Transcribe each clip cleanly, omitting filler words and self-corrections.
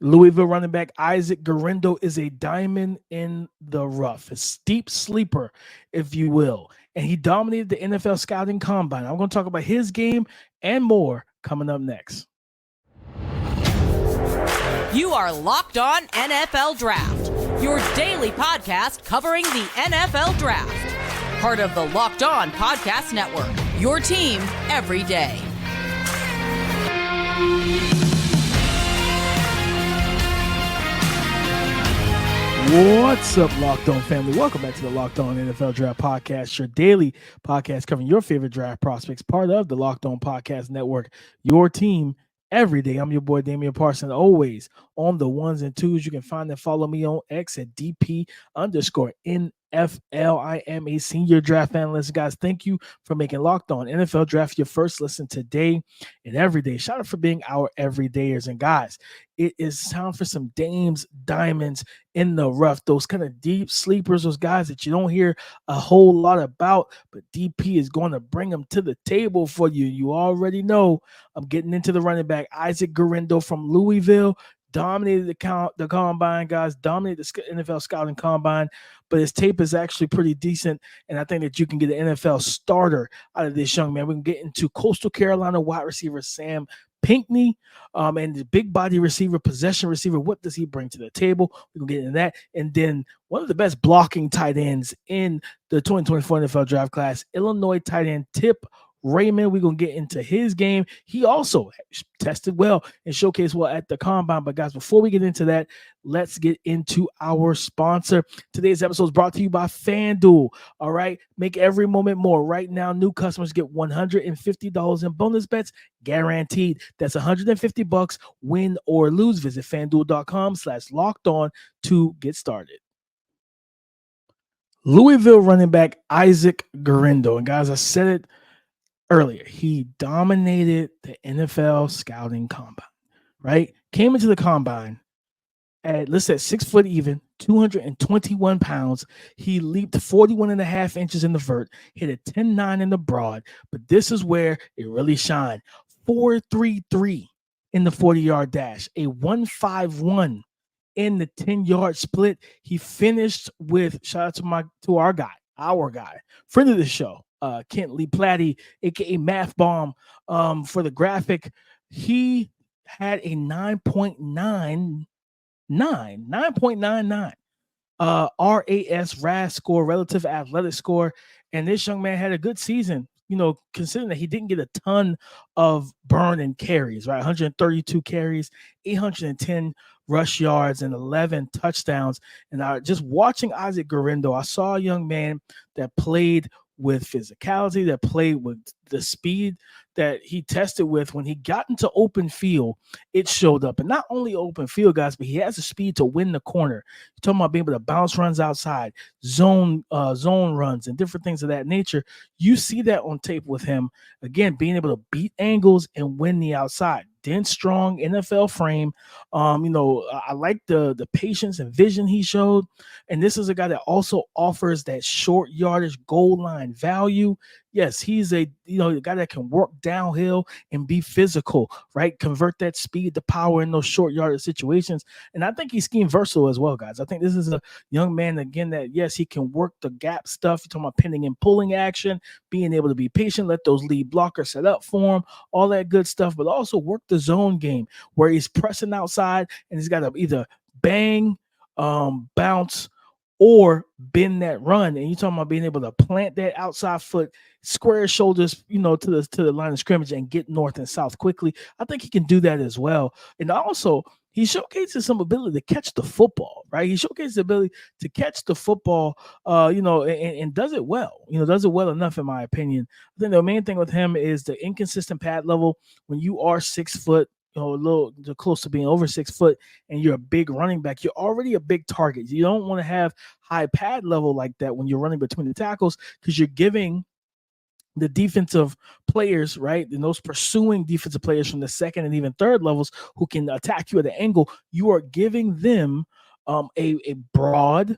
Louisville running back Issac Guerendo is a diamond in the rough, a steep sleeper, if you will. And he dominated the NFL scouting combine. I'm going to talk about his game and more coming up next. You are Locked On NFL Draft, your daily podcast covering the NFL Draft. Part of the Locked On Podcast Network, your team every day. What's up, Locked On family? Welcome back to the Locked On NFL Draft Podcast, your daily podcast covering your favorite draft prospects, part of the Locked On Podcast Network, your team every day. I'm your boy, Damian Parson, always on the ones and twos. You can find and follow me on X at DP_NFL. I am a senior draft analyst. Guys, thank you for making Locked On NFL Draft your first listen today and every day. Shout out for being our everydayers. And guys, it is time for some dames, diamonds in the rough, those kind of deep sleepers, those guys that you don't hear a whole lot about, but DP is going to bring them to the table for you. You already know I'm getting into the running back, Issac Guerendo from Louisville. Dominated the combine, guys, dominated the NFL scouting combine, but his tape is actually pretty decent, and I think that you can get an NFL starter out of this young man. We can get into Coastal Carolina wide receiver Sam Pinckney, and the big body receiver, possession receiver. What does he bring to the table? We can get into that. And then one of the best blocking tight ends in the 2024 NFL draft class, Illinois tight end Tip Reiman. We're going to get into his game. He also tested well and showcased well at the combine. But guys, before we get into that, let's get into our sponsor. Today's episode is brought to you by FanDuel. All right, make every moment more. Right now, new customers get $150 in bonus bets guaranteed. That's $150, win or lose. Visit FanDuel.com/lockedon to get started. Louisville running back Issac Guerendo. And guys, I said it earlier, he dominated the NFL scouting combine, right? Came into the combine at, let's say, 6 foot even, 221 pounds. He leaped 41.5 inches in the vert, hit a 10.9 in the broad, but this is where it really shined. 4.33 in the 40-yard dash, a 1.51 in the 10-yard split. He finished with, shout out to our guy, friend of the show, Kent Lee Platty, aka Math Bomb, for the graphic. He had a 9.99 RAS score, relative athletic score, and this young man had a good season. You know, considering that he didn't get a ton of burn and carries, right? 132 carries, 810 rush yards, and 11 touchdowns. And just watching Issac Guerendo, I saw a young man that played with physicality, that played with the speed that he tested with. When he got into open field, it showed up. And not only open field, guys, but he has the speed to win the corner. You're talking about being able to bounce runs outside, zone runs, and different things of that nature. You see that on tape with him. Again, being able to beat angles and win the outside. Dense, strong NFL frame. I like the patience and vision he showed. And this is a guy that also offers that short yardage goal line value. Yes, he's a guy that can work downhill and be physical, right? Convert that speed to power in those short yardage situations. And I think he's scheme versatile as well, guys. I think this is a young man, again, that, yes, he can work the gap stuff. You're talking about pinning and pulling action, being able to be patient, let those lead blockers set up for him, all that good stuff, but also work the zone game where he's pressing outside and he's got to either bang, bounce, or bend that run. And you're talking about being able to plant that outside foot, square shoulders, to the line of scrimmage and get north and south quickly. I think he can do that as well. And also, he showcases some ability to catch the football, right? He showcases the ability to catch the football, and does it well. Does it well enough, in my opinion. I think the main thing with him is the inconsistent pad level. When you are 6 foot, a little close to being over 6 foot, and you're a big running back, you're already a big target. You don't want to have high pad level like that when you're running between the tackles, because you're giving the defensive players, right, and those pursuing defensive players from the second and even third levels who can attack you at an angle, you are giving them a broad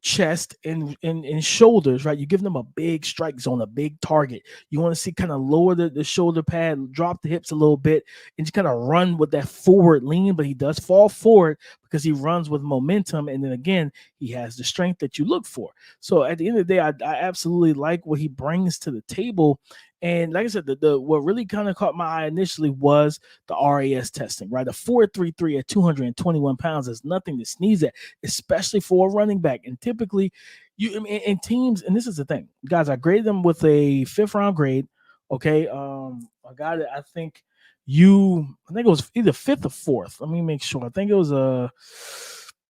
chest and shoulders, right? You give them a big strike zone, a big target. You want to see kind of lower the shoulder pad, drop the hips a little bit, and just kind of run with that forward lean. But he does fall forward because he runs with momentum. And then again, he has the strength that you look for. So at the end of the day, I absolutely like what he brings to the table. And like I said, the what really kind of caught my eye initially was the RAS testing, right? A 4.33 at 221 pounds is nothing to sneeze at, especially for a running back. And typically, in teams, and this is the thing, guys, I graded them with a 5th round grade. Okay, I got it. I think it was either 5th or 4th. Let me make sure. I think it was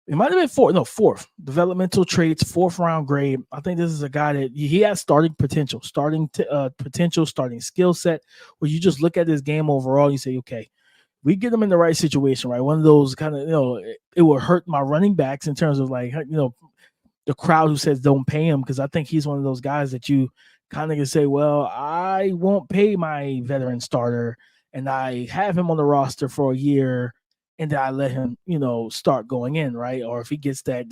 it might have been 4th. No, 4th. Developmental traits, 4th round grade. I think this is a guy that he has starting potential, starting skill set. Where you just look at his game overall, you say, okay, we get him in the right situation, right? One of those kind of, it will hurt my running backs in terms of like, the crowd who says don't pay him, because I think he's one of those guys that you kind of can say, well, I won't pay my veteran starter, and I have him on the roster for a year, and then I let him, start going in, right? Or if he gets that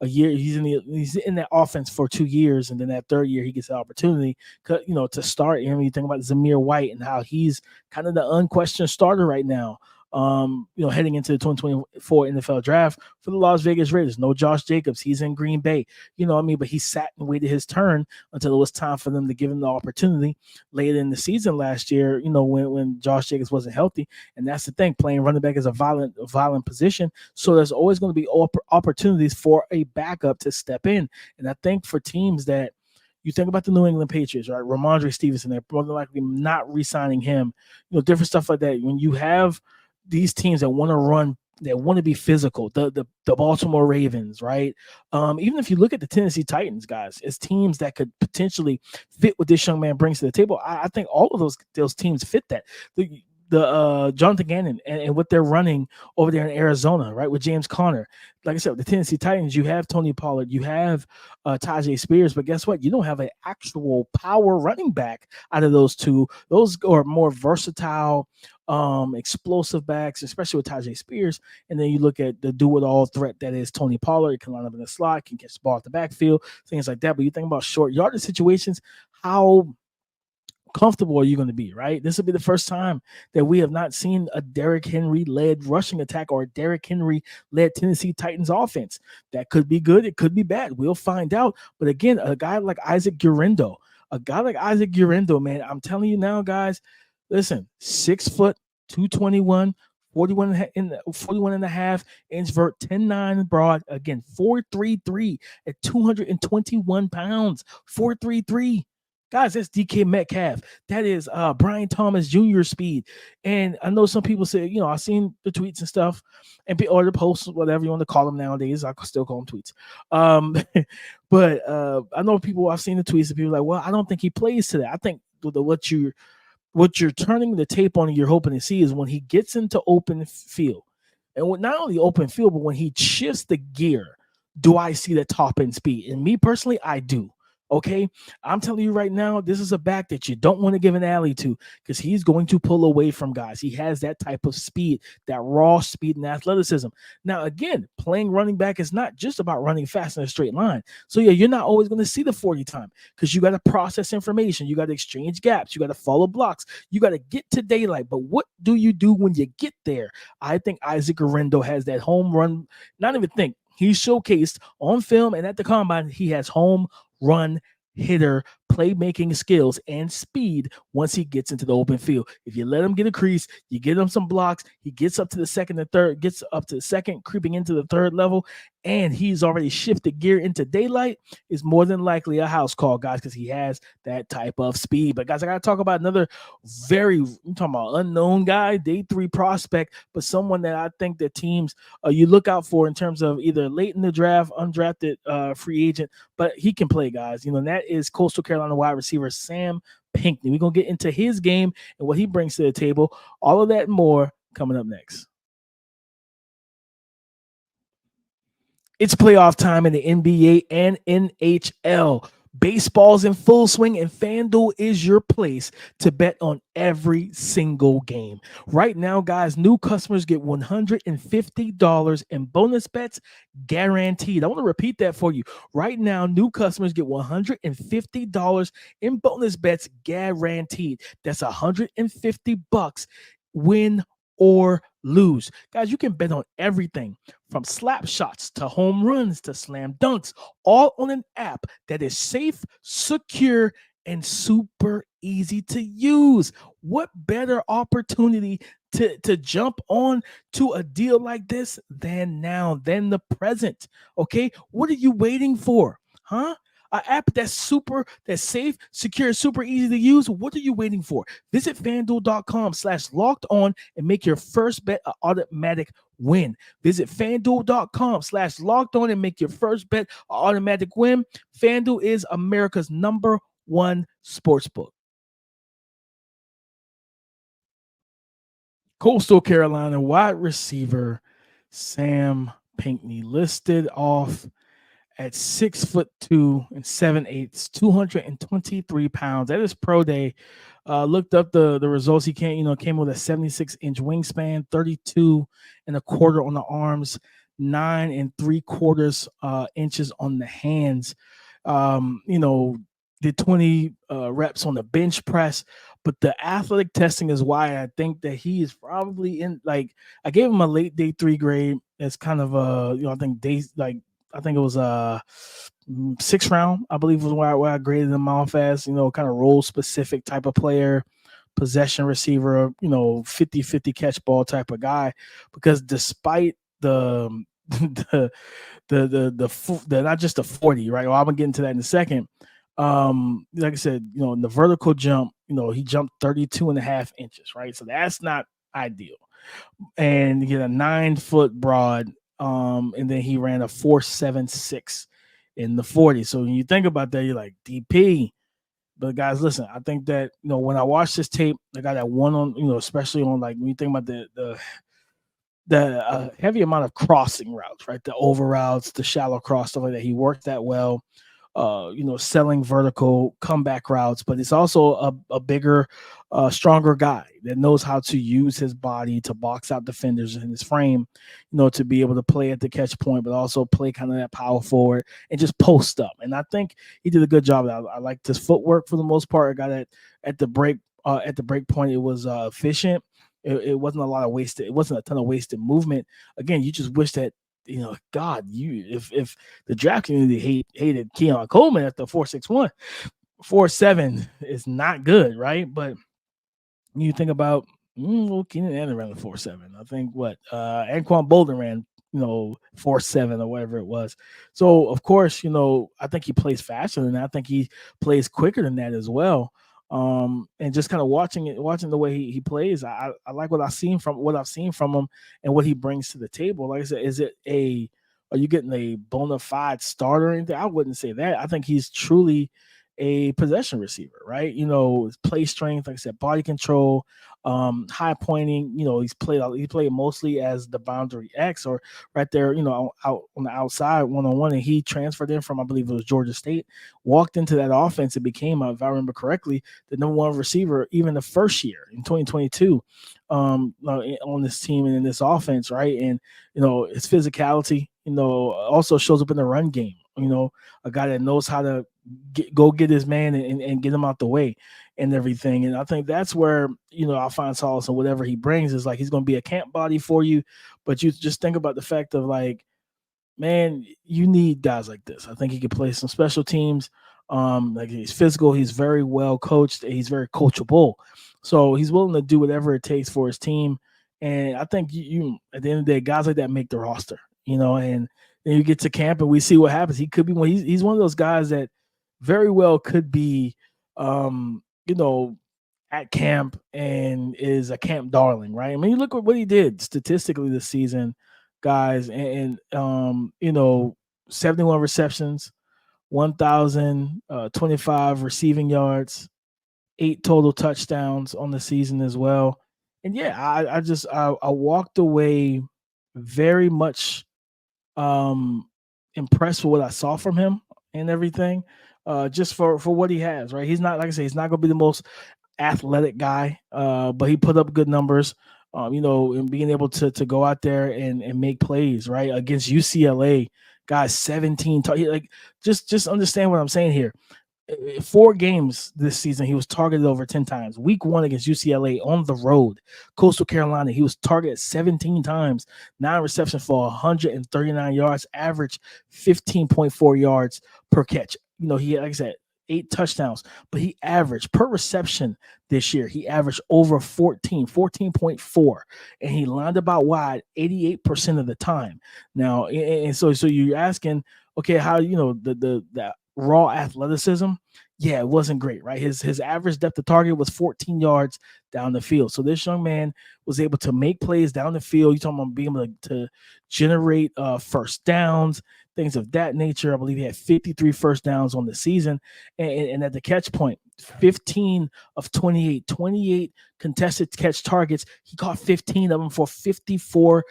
a year, he's in that offense for 2 years, and then that 3rd year he gets the opportunity, to start. You think about Zamir White and how he's kind of the unquestioned starter right now. Heading into the 2024 NFL draft for the Las Vegas Raiders. No Josh Jacobs. He's in Green Bay. But he sat and waited his turn until it was time for them to give him the opportunity later in the season last year, when Josh Jacobs wasn't healthy. And that's the thing, playing running back is a violent position. So there's always going to be opportunities for a backup to step in. And I think for teams that, you think about the New England Patriots, right? Ramondre Stevenson, they're more than likely not re-signing him. Different stuff like that. When you have these teams that want to run, that want to be physical, the Baltimore Ravens, right? Even if you look at the Tennessee Titans, guys, as teams that could potentially fit what this young man brings to the table, I think all of those teams fit that. The Jonathan Gannon and what they're running over there in Arizona, right, with James Conner. Like I said, the Tennessee Titans, you have Tony Pollard, you have Tajay Spears, but guess what? You don't have an actual power running back out of those two. Those are more versatile, explosive backs, especially with Tajay Spears. And then you look at the do-it-all threat that is Tony Pollard. He can line up in the slot, can catch the ball at the backfield, things like that. But you think about short yardage situations, how comfortable are you going to be, right? This will be the first time that we have not seen a Derrick Henry-led rushing attack or a Derrick Henry-led Tennessee Titans offense. That could be good. It could be bad. We'll find out. But again, a guy like Issac Guerendo, man, I'm telling you now, guys, listen, 6 foot, 221, 41 and a half inch vert, 10'9" broad. Again, 4.33 at 221 pounds, 4.33. Guys, that's DK Metcalf. That is Brian Thomas Jr. speed. And I know some people say, I've seen the tweets and stuff, or the posts, whatever you want to call them nowadays. I still call them tweets. But I know I've seen the tweets, and people are like, well, I don't think he plays today. I think what you're turning the tape on and you're hoping to see is when he gets into open field. And not only open field, but when he shifts the gear, do I see the top end speed? And me personally, I do. Okay, I'm telling you right now, this is a back that you don't want to give an alley to, because he's going to pull away from guys. He has that type of speed, that raw speed and athleticism. Now, again, playing running back is not just about running fast in a straight line. So, yeah, you're not always going to see the 40 time, because you got to process information. You got to exchange gaps. You got to follow blocks. You got to get to daylight. But what do you do when you get there? I think Issac Guerendo has that home run. Not even think. He's showcased on film and at the combine. He has home run hitter playmaking skills and speed once he gets into the open field. If you let him get a crease, you get him some blocks, he gets up to the second and third, gets up to the second, creeping into the third level, and he's already shifted gear into daylight, is more than likely a house call, guys, because he has that type of speed. But guys, I got to talk about another I'm talking about unknown guy, day 3 prospect, but someone that I think that teams you look out for in terms of either late in the draft, undrafted free agent, but he can play, guys. And that is Coastal Carolina wide receiver Sam Pinckney. We're going to get into his game and what he brings to the table. All of that and more coming up next. It's playoff time in the NBA and NHL. Baseball's in full swing, and FanDuel is your place to bet on every single game. Right now, guys, new customers get $150 in bonus bets guaranteed. I want to repeat that for you. Right now, new customers get $150 in bonus bets guaranteed. That's $150, win or lose. Guys, you can bet on everything from slap shots to home runs to slam dunks, all on an app that is safe, secure, and super easy to use. What better opportunity to jump on to a deal like this than the present? Okay, what are you waiting for? Huh? An app that's safe, secure, super easy to use. What are you waiting for? Visit fanduel.com/locked on and make your first bet an automatic win. Visit fanduel.com/locked on and make your first bet an automatic win. FanDuel is America's #1 sportsbook. Coastal Carolina wide receiver Sam Pinckney listed off at 6'2" and 7/8, 223 pounds. At his pro day, looked up the results. He came with a 76-inch wingspan, 32 and a quarter on the arms, 9 3/4 inches on the hands. Did 20 reps on the bench press, but the athletic testing is why I think that he is probably in. Like, I gave him a late day 3 grade. It's kind of I think days like I think it was a 6th round, I believe was where I graded him off as, kind of role specific type of player, possession receiver, 50-50 catch ball type of guy. Because despite the the not just the 40, right? Well, I'm gonna get into that in a second. Like I said, in the vertical jump, he jumped 32 and a half inches, right? So that's not ideal. And he had a 9-foot broad, and then he ran a 4.76 in the 40. So when you think about that, you're like, DP. But guys, listen, I think that, when I watched this tape, I got that one on, especially on, like, when you think about the heavy amount of crossing routes, right? The over routes, the shallow cross, stuff like that. He worked that well. Selling vertical comeback routes, but it's also a bigger, stronger guy that knows how to use his body to box out defenders in his frame, to be able to play at the catch point, but also play kind of that power forward and just post up. And I think he did a good job. I liked his footwork for the most part. I got it at the break point. It was efficient. It wasn't a lot of wasted. It wasn't a ton of wasted movement. Again, you just wish that, God, if the draft community hated Keon Coleman at the 4.61, 4.7 is not good, right? But you think about, Keenan Allen ran the 4.7. I think Anquan Bolden ran, 4.7 or whatever it was. So of course, I think he plays faster than that. I think he plays quicker than that as well. And just kind of watching the way he plays, I like what I've seen from him and what he brings to the table. Like I said, are you getting a bona fide starter or anything? I wouldn't say that. I think he's truly a possession receiver, right? Play strength, like I said, body control, high pointing. He's played mostly as the boundary X or right there, out on the outside 1-on-1, and he transferred in from, I believe it was Georgia State, walked into that offense and became, if I remember correctly, the #1 receiver even the first year in 2022 on this team and in this offense, right? And his physicality, also shows up in the run game. A guy that knows how to get his man and get him out the way and everything. And I think that's where, I'll find solace in whatever he brings. Is like, he's going to be a camp body for you. But you just think about the fact of, like, man, you need guys like this. I think he could play some special teams. Like, he's physical. He's very well coached. He's very coachable. So he's willing to do whatever it takes for his team. And I think you at the end of the day, guys like that make the roster, and then you get to camp and we see what happens. He could be he's one of those guys that very well could be, at camp and is a camp darling, right? I mean, you look at what he did statistically this season, guys, and 71 receptions, 1,025 receiving yards, 8 total touchdowns on the season as well. And yeah, I walked away very much impressed with what I saw from him and everything. just for what he has, right? He's not, like I say, he's not going to be the most athletic guy, but he put up good numbers. And being able to go out there and make plays, right, against UCLA, guys, 17. Like, just understand what I'm saying here. 4 games this season, he was targeted over 10 times. Week 1 against UCLA on the road, Coastal Carolina, he was targeted 17 times, 9 receptions for 139 yards, average 15.4 yards per catch. He, like I said, 8 touchdowns, but he averaged per reception this year, he averaged over 14.4, and he lined about wide 88% of the time. Now, and so you're asking, okay, how, the raw athleticism, yeah, it wasn't great, right? His average depth of target was 14 yards down the field. So this young man was able to make plays down the field. You're talking about being able to generate first downs, things of that nature. I believe he had 53 first downs on the season. And at the catch point, 15 of 28 contested catch targets. He caught 15 of them for 54%.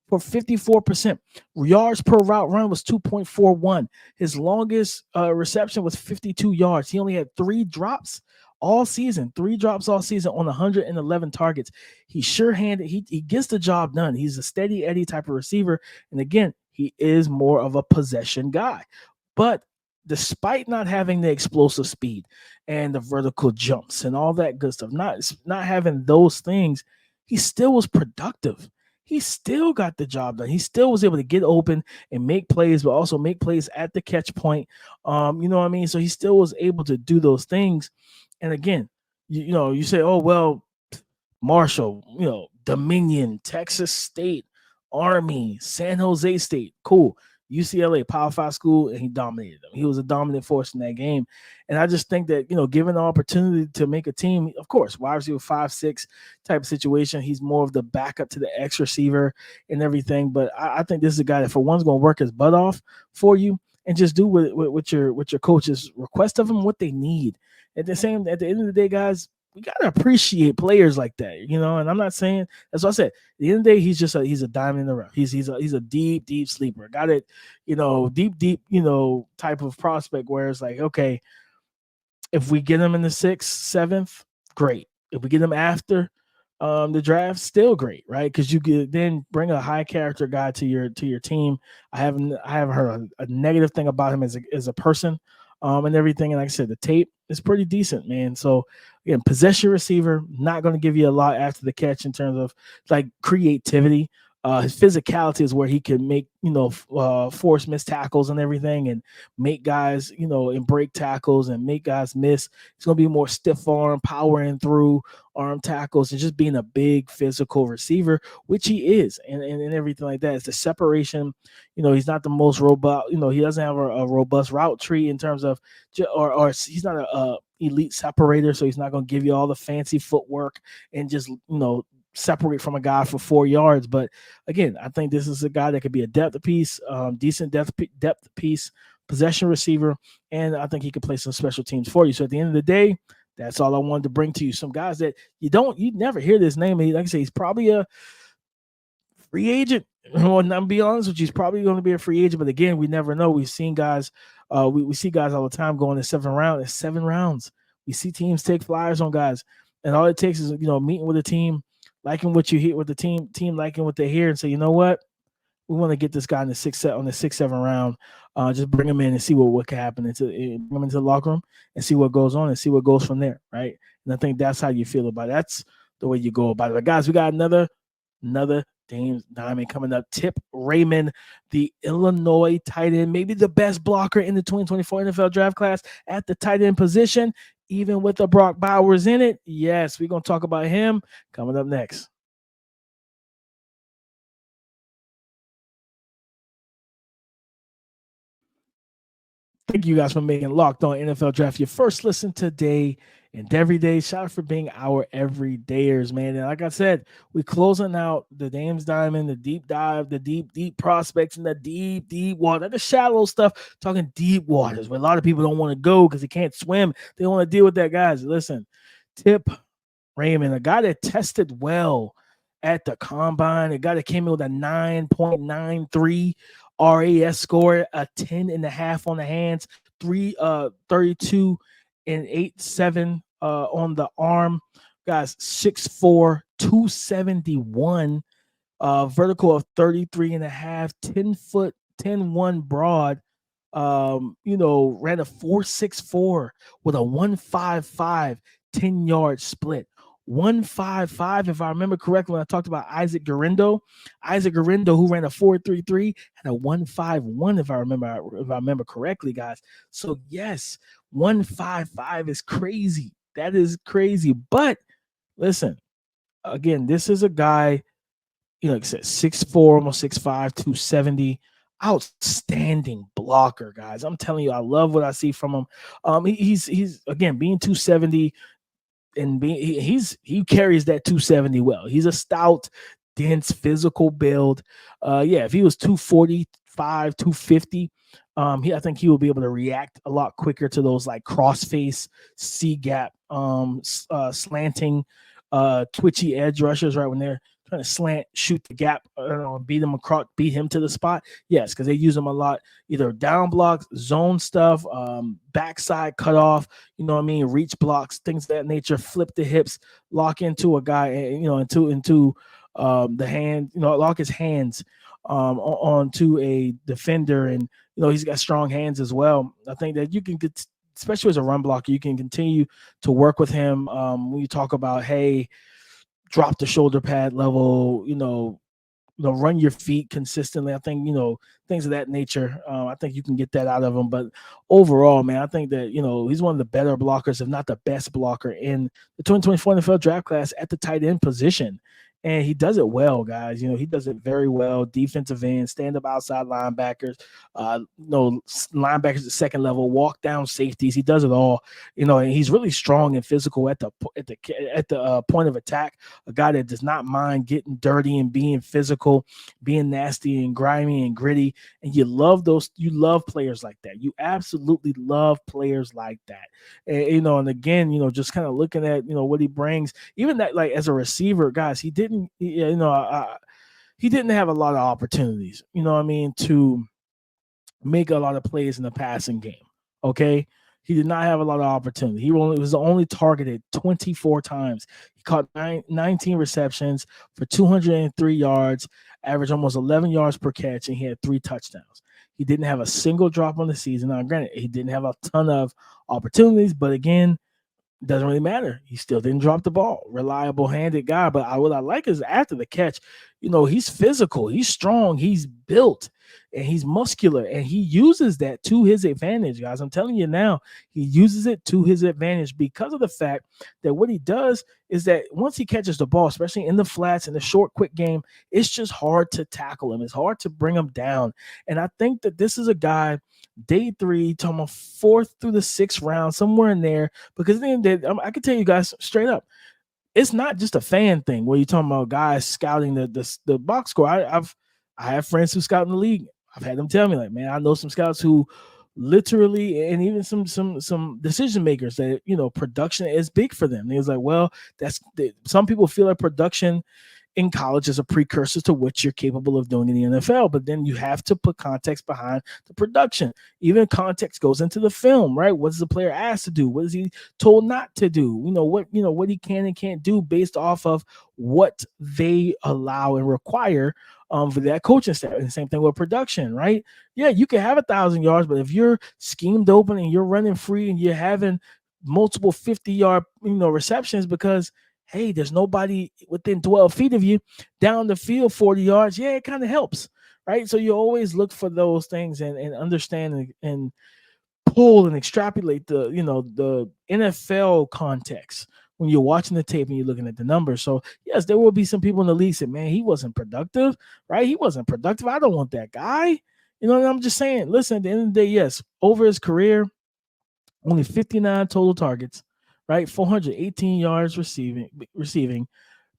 For 54%. Yards per route run was 2.41. His longest reception was 52 yards. He only had 3 drops all season. 3 drops all season on 111 targets. He's sure-handed. He gets the job done. He's a steady Eddie type of receiver. And again, he is more of a possession guy. But despite not having the explosive speed and the vertical jumps and all that good stuff, not having those things, he still was productive. He still got the job done. He still was able to get open and make plays, but also make plays at the catch point. You know what I mean? So he still was able to do those things. And again, you say, oh, well, Marshall, Dominion, Texas State, Army, San Jose State, cool. UCLA, Power 5 school, and he dominated them. He was a dominant force in that game. And I just think that, given the opportunity to make a team, of course, wide receiver 5'6" type of situation, he's more of the backup to the X receiver and everything. But I think this is a guy that, for one's going to work his butt off for you and just do what your coaches request of him, what they need. At the end of the day, guys, we gotta appreciate players like that, And I'm not saying, that's what I said. At the end of the day, he's a diamond in the rough. He's a deep sleeper. Got it, deep, type of prospect where it's like, okay, if we get him in the 6th, 7th, great. If we get him after the draft, still great, right? Because you could then bring a high character guy to your team. I haven't heard a negative thing about him as a person. And everything. And like I said, the tape is pretty decent, man. So again, possession receiver, not going to give you a lot after the catch in terms of like creativity. His physicality is where he can make, force missed tackles and everything, and make guys, and break tackles and make guys miss. It's going to be more stiff arm, powering through arm tackles, and just being a big physical receiver, which he is, and everything like that. It's the separation. He's not the most robust, he doesn't have a robust route tree in terms of, or he's not a elite separator, so he's not going to give you all the fancy footwork and just, separate from a guy for 4 yards. But again, I think this is a guy that could be a depth piece, decent depth piece, possession receiver, and I think he could play some special teams for you. So at the end of the day, that's all I wanted to bring to you. Some guys that you never hear this name. Like I say, he's probably a free agent. Well, I'm be honest with you, he's probably going to be a free agent. But again, we never know. We've seen guys, we see guys all the time going in 7 rounds. It's 7 rounds. We see teams take flyers on guys, and all it takes is meeting with a team, liking what you hear with the team liking what they hear, and say, you know what, we want to get this guy in the 6-7 round. Just bring him in and see what can happen. Bring him into the locker room and see what goes on and see what goes from there, right? And I think that's how you feel about it. That's the way you go about it. But guys, we got another Dames Diamond coming up. Tip Reiman, the Illinois tight end, maybe the best blocker in the 2024 NFL draft class at the tight end position, even with the Brock Bowers in it. Yes, we're going to talk about him coming up next. Thank you guys for making Locked On NFL Draft your first listen today and every day. Shout out for being our everydayers, man. And like I said, we're closing out the Dames Diamond, the deep dive, the deep prospects, and the deep water, the shallow stuff, talking deep waters where a lot of people don't want to go because they can't swim. They don't want to deal with that, guys. Listen, Tip Reiman, a guy that tested well at the combine, a guy that came in with a 9.93 RAS score, a 10.5 on the hands, 32 and 8.7 on the arm. Guys, 6'4", 271, vertical of 33 and a half, 10 foot, 10-1 broad. Ran a 4.64 with a 1.55 10-yard split. 1.55, if I remember correctly, when I talked about Issac Guerendo, who ran a 4.33, had a 1.51, if I remember correctly, guys. So yes, 1.55 is crazy. That is crazy. But listen, again, this is a guy, like I said, 6'4", almost 6'5", 270. Outstanding blocker, guys. I'm telling you, I love what I see from him. He's again, being 270 and he carries that 270 well. He's a stout, dense, physical build. If he was 245, 250, I think he will be able to react a lot quicker to those like crossface, C gap, slanting, twitchy edge rushers, right when they're trying to slant, shoot the gap, beat him to the spot. Yes, because they use him a lot, either down blocks, zone stuff, backside cutoff, reach blocks, things of that nature, flip the hips, lock into a guy, into the hand, lock his hands onto a defender. And, he's got strong hands as well. I think that you can get, especially as a run blocker, you can continue to work with him when you talk about, hey, drop the shoulder pad level, run your feet consistently. I think, things of that nature. I think you can get that out of him. But overall, man, I think that, he's one of the better blockers, if not the best blocker in the 2024 NFL draft class at the tight end position. And he does it well, guys. He does it very well. Defensive end, stand-up outside linebackers, linebackers at second level, walk down safeties. He does it all. And he's really strong and physical at the point of attack. A guy that does not mind getting dirty and being physical, being nasty and grimy and gritty. And you love players like that. You absolutely love players like that. And again, just kind of looking at what he brings, even that, like, as a receiver, guys, he didn't have a lot of opportunities, to make a lot of plays in the passing game. Okay. He did not have a lot of opportunity. He was only targeted 24 times. He caught 19 receptions for 203 yards, average almost 11 yards per catch, and he had 3 touchdowns. He didn't have a single drop on the season. Now, granted, he didn't have a ton of opportunities, but again, doesn't really matter. He still didn't drop the ball. Reliable handed guy. But what I like is after the catch, he's physical, he's strong, he's built, and he's muscular, and he uses that to his advantage, guys. I'm telling you now, he uses it to his advantage because of the fact that what he does is that once he catches the ball, especially in the flats, in the short, quick game, it's just hard to tackle him. It's hard to bring him down. And I think that this is a guy, day 3, talking about 4th through the 6th round, somewhere in there, because then I can tell you guys straight up, it's not just a fan thing where you're talking about guys scouting the box score. I have friends who scout in the league. I've had them tell me, like, man, I know some scouts who literally, and even some decision makers that, production is big for them. And he was like, well, some people feel like production in college is a precursor to what you're capable of doing in the NFL, but then you have to put context behind the production. Even context goes into the film, right? What is the player asked to do? What is he told not to do? What he can and can't do based off of what they allow and require for that coaching staff. And the same thing with production, right? Yeah, you can have 1,000 yards, but if you're schemed open and you're running free and you're having multiple 50-yard, receptions because, hey, there's nobody within 12 feet of you down the field 40 yards. Yeah, it kind of helps, right? So you always look for those things and understand and pull and extrapolate the NFL context when you're watching the tape and you're looking at the numbers. So yes, there will be some people in the league say, man, he wasn't productive, right? He wasn't productive. I don't want that guy. And I'm just saying, listen, at the end of the day, yes, over his career, only 59 total targets, right? 418 yards receiving,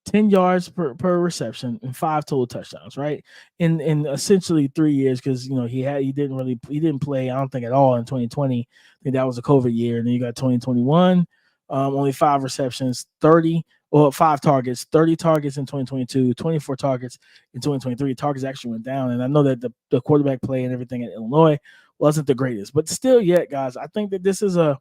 10 yards per reception, and 5 total touchdowns, right? In essentially 3 years, because he didn't play, I don't think, at all in 2020. I think that was a COVID year. And then you got 2021, only 5 receptions, 5 targets, 30 targets in 2022, 24 targets in 2023. Targets actually went down. And I know that the quarterback play and everything at Illinois wasn't the greatest, but still, yet, guys, I think that this is an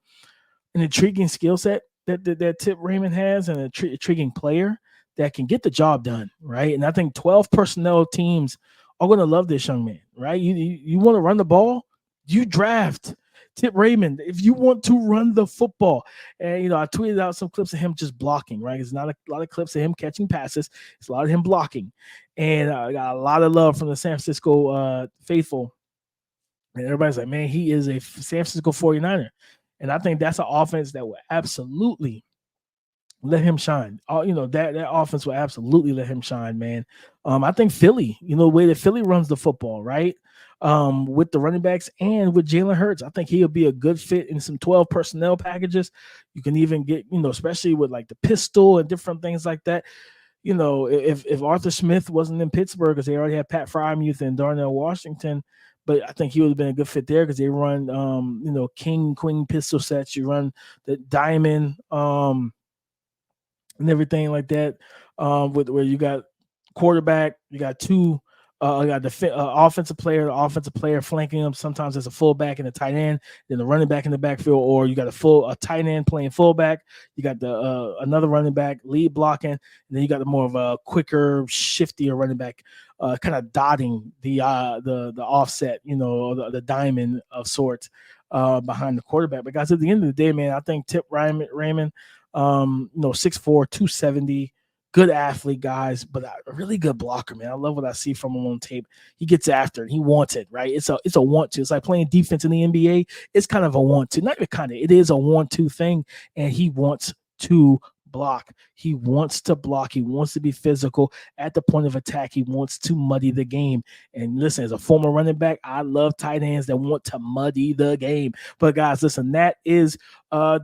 intriguing skill set that Tip Reiman has, and an intriguing player that can get the job done, right? And I think 12 personnel teams are going to love this young man, right? You want to run the ball, you draft Tip Reiman. If you want to run the football, and I tweeted out some clips of him just blocking, right? It's not a lot of clips of him catching passes. It's a lot of him blocking, and I got a lot of love from the San Francisco faithful. And everybody's like, man, he is a San Francisco 49er. And I think that's an offense that will absolutely let him shine. That offense will absolutely let him shine, man. I think Philly, the way that Philly runs the football, right? With the running backs and with Jalen Hurts, I think he'll be a good fit in some 12 personnel packages. You can even get, especially with like the pistol and different things like that. If Arthur Smith wasn't in Pittsburgh, because they already had Pat Frymuth and Darnell Washington, but I think he would have been a good fit there because they run, king, queen pistol sets. You run the diamond, and everything like that. With where you got quarterback, you got two. You got the offensive player flanking them. Sometimes there's a fullback and a tight end, then the running back in the backfield, or you got a tight end playing fullback. You got the another running back lead blocking, and then you got the more of a quicker, shiftier running back, kind of dotting the offset, the diamond of sorts behind the quarterback. But guys, at the end of the day, man, I think Tip Reiman, 6'4", 270. Good athlete, guys, but a really good blocker, man. I love what I see from him on tape. He gets after it. He wants it, right? It's a want to. It's like playing defense in the NBA. It's kind of a want to. Not even kind of. It is a want to thing, and he wants to block. He wants to block. He wants to be physical at the point of attack. He wants to muddy the game. And listen, as a former running back, I love tight ends that want to muddy the game. But guys, listen, that is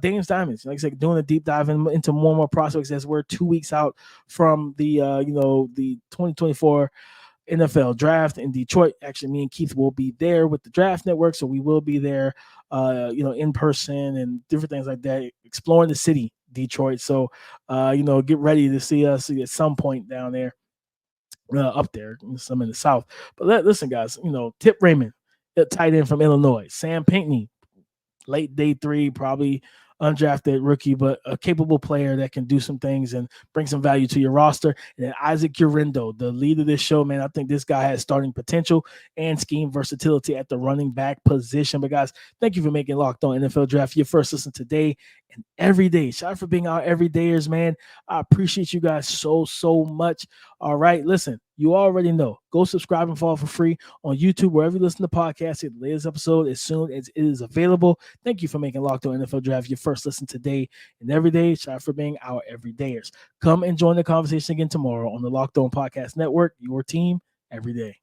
Dame's Diamonds. Like I said, doing a deep dive into more and more prospects as we're 2 weeks out from the the 2024 NFL draft in Detroit. Actually, me and Keith will be there with the Draft Network, so we will be there, in person and different things like that, exploring the city, Detroit. So, get ready to see us at some point down there, up there, some in the South. But listen, guys, Tip Reiman, tight end from Illinois, Sam Pinckney, late day 3, probably undrafted rookie, but a capable player that can do some things and bring some value to your roster. And then Issac Guerendo, the lead of this show, man. I think this guy has starting potential and scheme versatility at the running back position. But guys, thank you for making Locked On NFL Draft your first listen today and every day. Shout out for being our everydayers, man. I appreciate you guys so much. All right, listen, you already know. Go subscribe and follow for free on YouTube, wherever you listen to podcasts. Hit the latest episode as soon as it is available. Thank you for making Locked On NFL Draft your first listen today and every day. Shout out for being our everydayers. Come and join the conversation again tomorrow on the Locked On Podcast Network, your team every day.